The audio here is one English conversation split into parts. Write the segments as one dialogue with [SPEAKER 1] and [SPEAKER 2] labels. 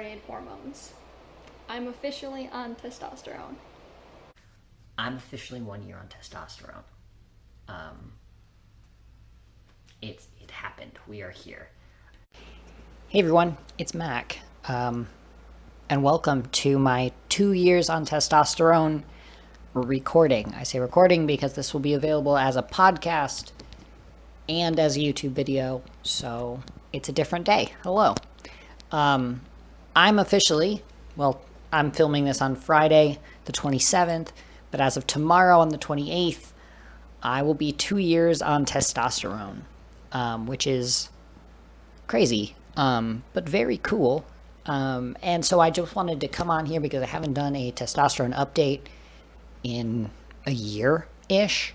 [SPEAKER 1] retrograde hormones. I'm officially on testosterone.
[SPEAKER 2] I'm officially 1 year on testosterone. It happened. We are here. Hey everyone, it's Mac, and welcome to my 2 years on testosterone recording. I say recording because this will be available as a podcast and as a YouTube video, so it's a different day. Hello. I'm officially, I'm filming this on Friday the 27th, but as of tomorrow on the 28th, I will be 2 years on testosterone, which is crazy, but very cool. And so I just wanted to come on here because I haven't done a testosterone update in a year-ish,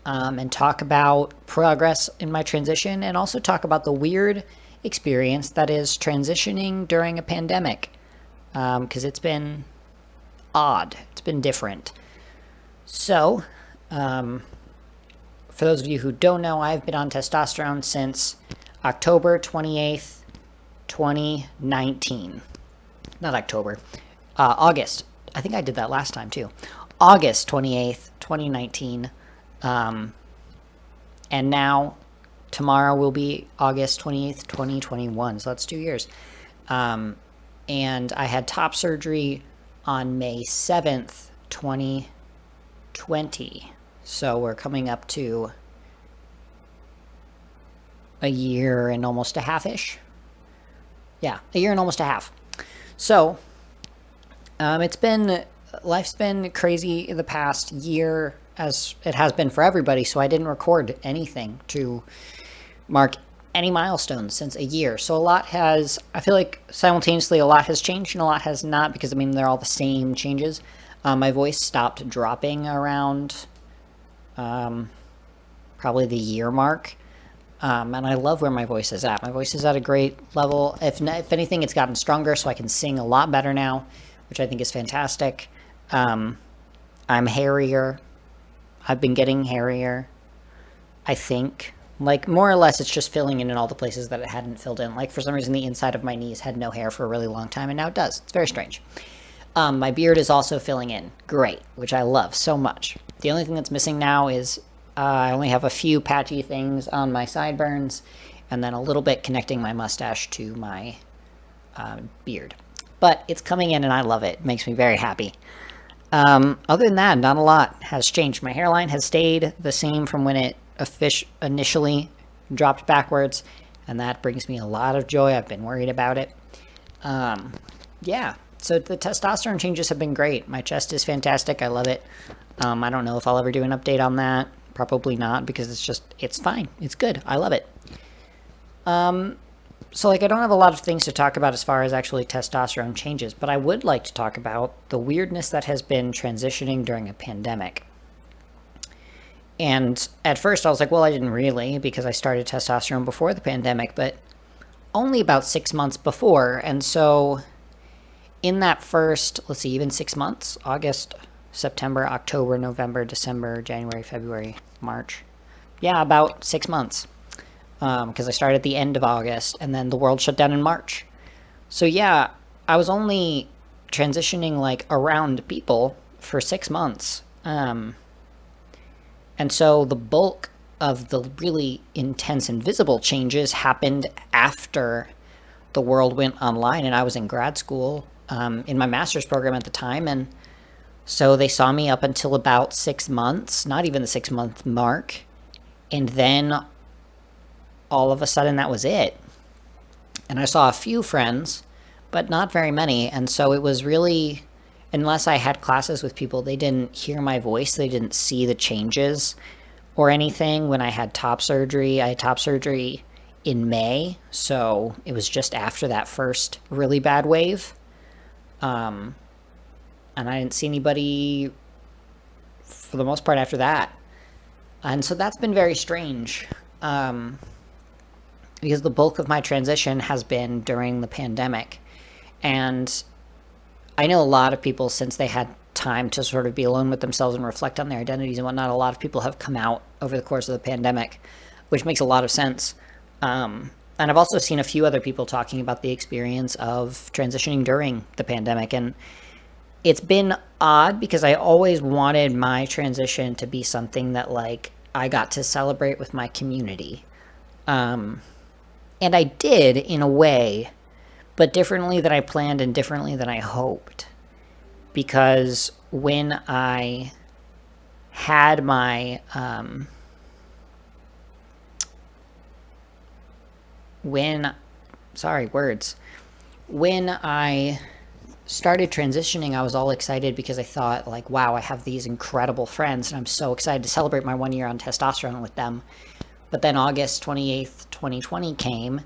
[SPEAKER 2] and talk about progress in my transition and also talk about the weird experience that is transitioning during a pandemic, because it's been odd. It's been different. So, for those of you who don't know, I've been on testosterone since October 28th, 2019. Not October. August. I think I did that last time too. August 28th, 2019. And now, tomorrow will be August 28th, 2021. So that's 2 years. And I had top surgery on May 7th, 2020. So we're coming up to a year and almost a half-ish. Yeah, a year and almost a half. So, life's been crazy the past year, as it has been for everybody, so I didn't record anything to mark any milestones since a year. So I feel like simultaneously a lot has changed and a lot has not, because they're all the same changes. My voice stopped dropping around probably the year mark. And I love where my voice is at. My voice is at a great level. If anything, it's gotten stronger, so I can sing a lot better now, which I think is fantastic. I'm hairier. I've been getting hairier, I think. Like, more or less, it's just filling in all the places that it hadn't filled in. Like, for some reason, the inside of my knees had no hair for a really long time, and now it does. It's very strange. My beard is also filling in. Great, which I love so much. The only thing that's missing now is I only have a few patchy things on my sideburns, and then a little bit connecting my mustache to my beard. But it's coming in, and I love it. It makes me very happy. Other than that, not a lot has changed. My hairline has stayed the same from when it initially dropped backwards, and that brings me a lot of joy. I've been worried about it. Yeah, so the testosterone changes have been great. My chest is fantastic. I love it. I don't know if I'll ever do an update on that. Probably not, because it's fine. It's good. I love it. So, I don't have a lot of things to talk about as far as actually testosterone changes, but I would like to talk about the weirdness that has been transitioning during a pandemic. And at first I was like, well, I didn't really, because I started testosterone before the pandemic, but only about 6 months before. And so in that first, even 6 months, August, September, October, November, December, January, February, March. Yeah, about 6 months. Because I started at the end of August, and then the world shut down in March. So yeah, I was only transitioning around people for 6 months. And so the bulk of the really intense and visible changes happened after the world went online, and I was in grad school in my master's program at the time, and so they saw me up until about 6 months, not even the 6-month mark, and then all of a sudden that was it. And I saw a few friends, but not very many, and so it was really, unless I had classes with people, they didn't hear my voice, they didn't see the changes or anything. When I had top surgery, I had top surgery in May, so it was just after that first really bad wave. And I didn't see anybody for the most part after that. And so that's been very strange, because the bulk of my transition has been during the pandemic. And I know a lot of people, since they had time to sort of be alone with themselves and reflect on their identities and whatnot, a lot of people have come out over the course of the pandemic, which makes a lot of sense. And I've also seen a few other people talking about the experience of transitioning during the pandemic. And it's been odd because I always wanted my transition to be something that, like, I got to celebrate with my community. And I did in a way, but differently than I planned and differently than I hoped. Because when I had my, when I started transitioning, I was all excited because I thought, like, wow, I have these incredible friends and I'm so excited to celebrate my 1 year on testosterone with them. But then August 28th, 2020 came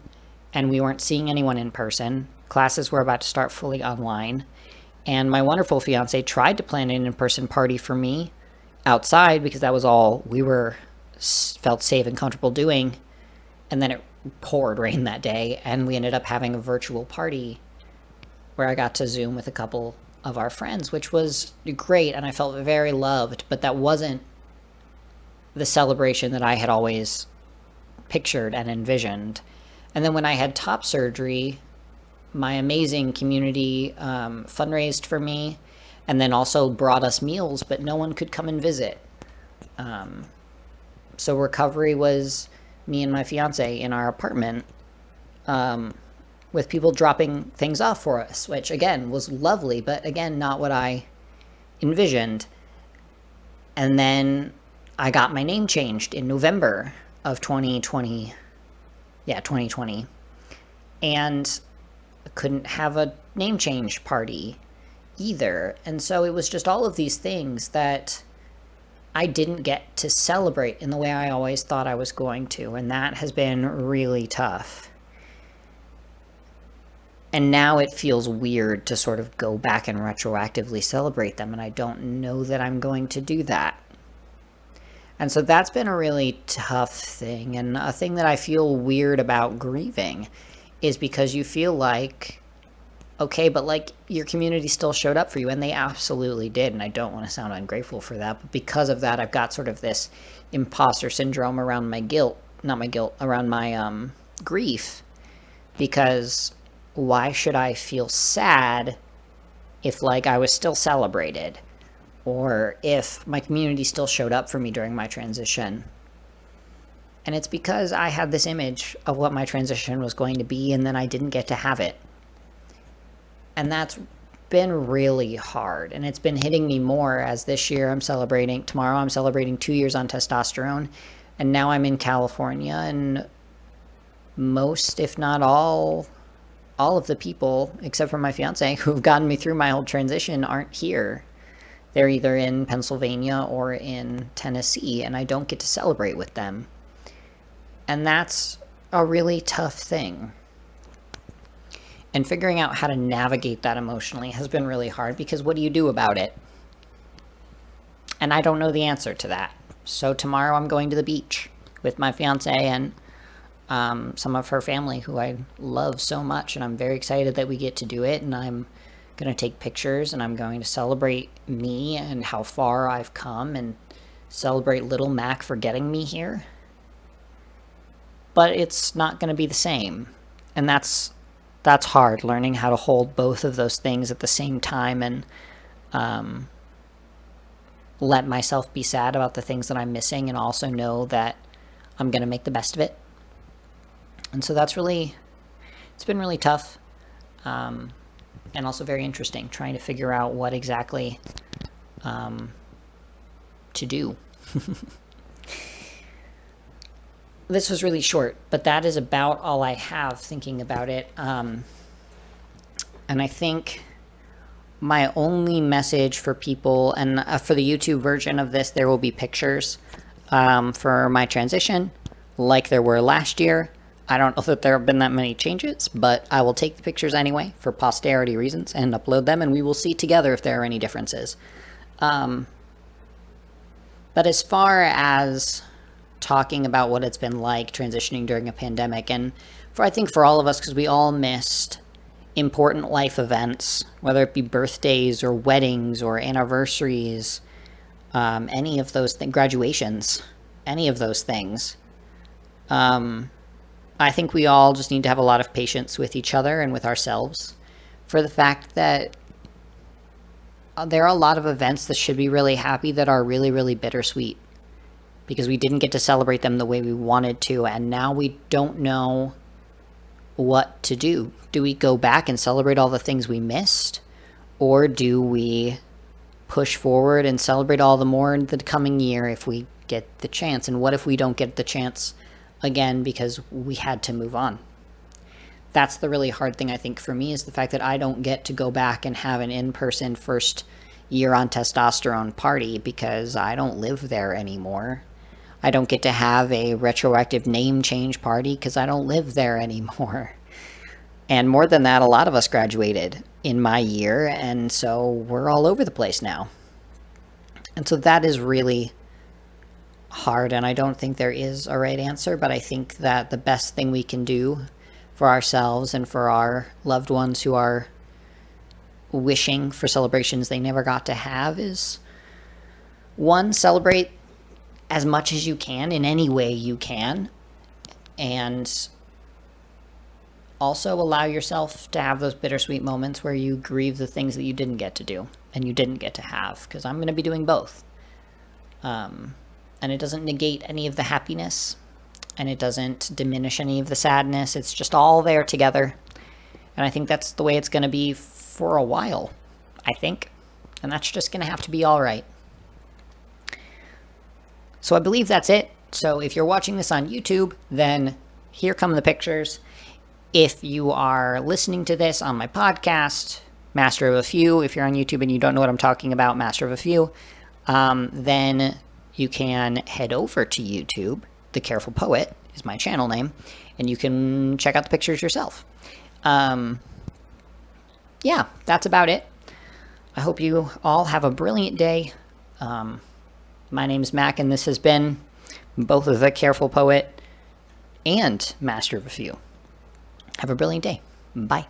[SPEAKER 2] and we weren't seeing anyone in person. Classes were about to start fully online. And my wonderful fiance tried to plan an in-person party for me outside because that was all we felt safe and comfortable doing. And then it poured rain that day, and we ended up having a virtual party where I got to Zoom with a couple of our friends, which was great, and I felt very loved, but that wasn't the celebration that I had always pictured and envisioned. And then when I had top surgery, my amazing community fundraised for me and then also brought us meals, but no one could come and visit. So recovery was me and my fiance in our apartment with people dropping things off for us, which again was lovely, but again, not what I envisioned. And then I got my name changed in November of 2020. Yeah, 2020. And couldn't have a name change party either. And so it was just all of these things that I didn't get to celebrate in the way I always thought I was going to. And that has been really tough. And now it feels weird to sort of go back and retroactively celebrate them. And I don't know that I'm going to do that. And so that's been a really tough thing. And a thing that I feel weird about grieving is because you feel like, okay, but like your community still showed up for you, and they absolutely did. And I don't want to sound ungrateful for that, but because of that, I've got sort of this imposter syndrome around my guilt, not my guilt, around my grief. Because why should I feel sad if like I was still celebrated, or if my community still showed up for me during my transition? And it's because I had this image of what my transition was going to be, and then I didn't get to have it. And that's been really hard. And it's been hitting me more as this year tomorrow I'm celebrating 2 years on testosterone. And now I'm in California, and most, if not all of the people, except for my fiance, who've gotten me through my whole transition aren't here. They're either in Pennsylvania or in Tennessee, and I don't get to celebrate with them. And that's a really tough thing. And figuring out how to navigate that emotionally has been really hard, because what do you do about it? And I don't know the answer to that. So tomorrow I'm going to the beach with my fiance and some of her family who I love so much, and I'm very excited that we get to do it. And I'm going to take pictures, and I'm going to celebrate me and how far I've come, and celebrate little Mac for getting me here. But it's not going to be the same. And that's hard, learning how to hold both of those things at the same time, and let myself be sad about the things that I'm missing, and also know that I'm going to make the best of it. And so it's been really tough, and also very interesting, trying to figure out what exactly to do. This was really short, but that is about all I have thinking about it. And I think my only message for people, and for the YouTube version of this, there will be pictures for my transition, like there were last year. I don't know that there have been that many changes, but I will take the pictures anyway for posterity reasons and upload them, and we will see together if there are any differences. But as far as talking about what it's been like transitioning during a pandemic, and I think for all of us, because we all missed important life events, whether it be birthdays or weddings or anniversaries, any of those things, graduations, any of those things. I think we all just need to have a lot of patience with each other and with ourselves for the fact that there are a lot of events that should be really happy that are really, really bittersweet because we didn't get to celebrate them the way we wanted to, and now we don't know what to do. Do we go back and celebrate all the things we missed? Or do we push forward and celebrate all the more in the coming year if we get the chance? And what if we don't get the chance again because we had to move on? That's the really hard thing, I think, for me, is the fact that I don't get to go back and have an in-person first year on testosterone party because I don't live there anymore. I don't get to have a retroactive name change party because I don't live there anymore. And more than that, a lot of us graduated in my year, and so we're all over the place now. And so that is really hard, and I don't think there is a right answer, but I think that the best thing we can do for ourselves and for our loved ones who are wishing for celebrations they never got to have is, one, celebrate as much as you can in any way you can, and also allow yourself to have those bittersweet moments where you grieve the things that you didn't get to do and you didn't get to have, because I'm going to be doing both. And it doesn't negate any of the happiness, and it doesn't diminish any of the sadness. It's just all there together. And I think that's the way it's going to be for a while, I think. And that's just going to have to be all right. So I believe that's it. So if you're watching this on YouTube, then here come the pictures. If you are listening to this on my podcast, Master of a Few, if you're on YouTube and you don't know what I'm talking about, Master of a Few, then you can head over to YouTube. The Careful Poet is my channel name, and you can check out the pictures yourself. Yeah, that's about it. I hope you all have a brilliant day. My name's Mac, and this has been both of The Careful Poet and Master of a Few. Have a brilliant day. Bye.